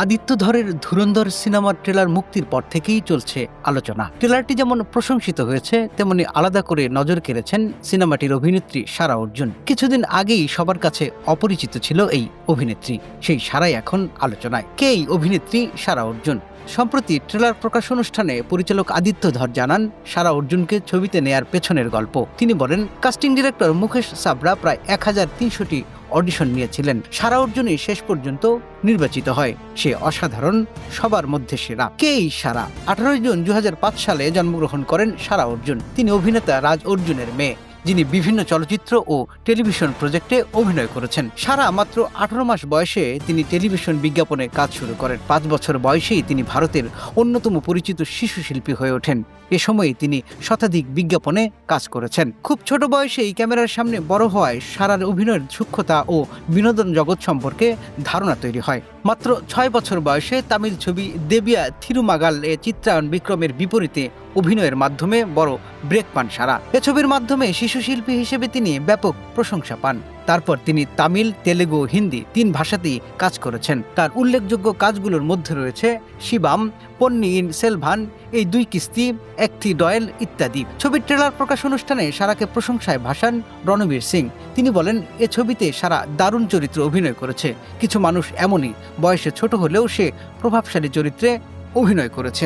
আদিত্য ধরের ধুরন্ধর সিনেমার ট্রেলার মুক্তির পর থেকেই চলছে আলোচনা। ট্রেলারটি যেমন প্রশংসিত হয়েছে, তেমনি আলাদা করে নজর কেড়েছেন সিনেমাটির অভিনেত্রী সারা অর্জুন। কিছুদিন আগেই সবার কাছে অপরিচিত ছিল এই অভিনেত্রী, সেই সারাই এখন আলোচনায়। কে এই অভিনেত্রী সারা অর্জুন? সম্প্রতি ট্রেলার প্রকাশ অনুষ্ঠানে পরিচালক আদিত্য ধর জানান সারা অর্জুনকে ছবিতে নেয়ার পেছনের গল্প। তিনি বলেন, কাস্টিং ডিরেক্টর মুকেশ সাবরা প্রায় 1300টি অডিশন নিয়েছিলেন। সারা অর্জুনই শেষ পর্যন্ত নির্বাচিত হয়। সে অসাধারণ, সবার মধ্যে সেরা। কে এই সারা? 18 জুন 2005 সালে জন্মগ্রহণ করেন সারা অর্জুন। তিনি অভিনেতা রাজ অর্জুনের মেয়ে, যিনি বিভিন্ন চলচ্চিত্র ও টেলিভিশন প্রজেক্টে অভিনয় করেছেন। সারা মাত্র 18 মাস বয়সে তিনি টেলিভিশন বিজ্ঞাপনে কাজ শুরু করেন। 5 বছর বয়সেই তিনি ভারতের অন্যতম পরিচিত শিশু শিল্পী হয়ে ওঠেন। এ সময়ে তিনি শতাধিক বিজ্ঞাপনে কাজ করেছেন। খুব ছোট বয়সেই ক্যামেরার সামনে বড় হওয়ায় সারার অভিনয়ের সূক্ষ্মতা ও বিনোদন জগৎ সম্পর্কে ধারণা তৈরি হয়। মাত্র 6 বছর বয়সে তামিল ছবি দেবিয়া থিরুমাগাল এ চিত্রায়ন বিক্রমের বিপরীতে অভিনয়ের মাধ্যমে বড় ব্রেক পান সারা। এ ছবির মাধ্যমে শিশু শিল্পী হিসেবে তিনি ব্যাপক প্রশংসা পান। তারপর তিনি তামিল, তেলেগু, হিন্দি 3 ভাষাতেই কাজ করেছেন। তার উল্লেখযোগ্য কাজগুলোর মধ্যে রয়েছে শিবাম, পন্নিয়িন সেলভান, এই 2 কিস্তি, একটি ডয়েল ইত্যাদি। ছবির ট্রেলার প্রকাশ অনুষ্ঠানে সারাকে প্রশংসায় ভাসান রণবীর সিং। তিনি বলেন, এ ছবিতে সারা দারুণ চরিত্রে অভিনয় করেছে। কিছু মানুষ এমনই, বয়সে ছোট হলেও সে প্রভাবশালী চরিত্রে অভিনয় করেছে।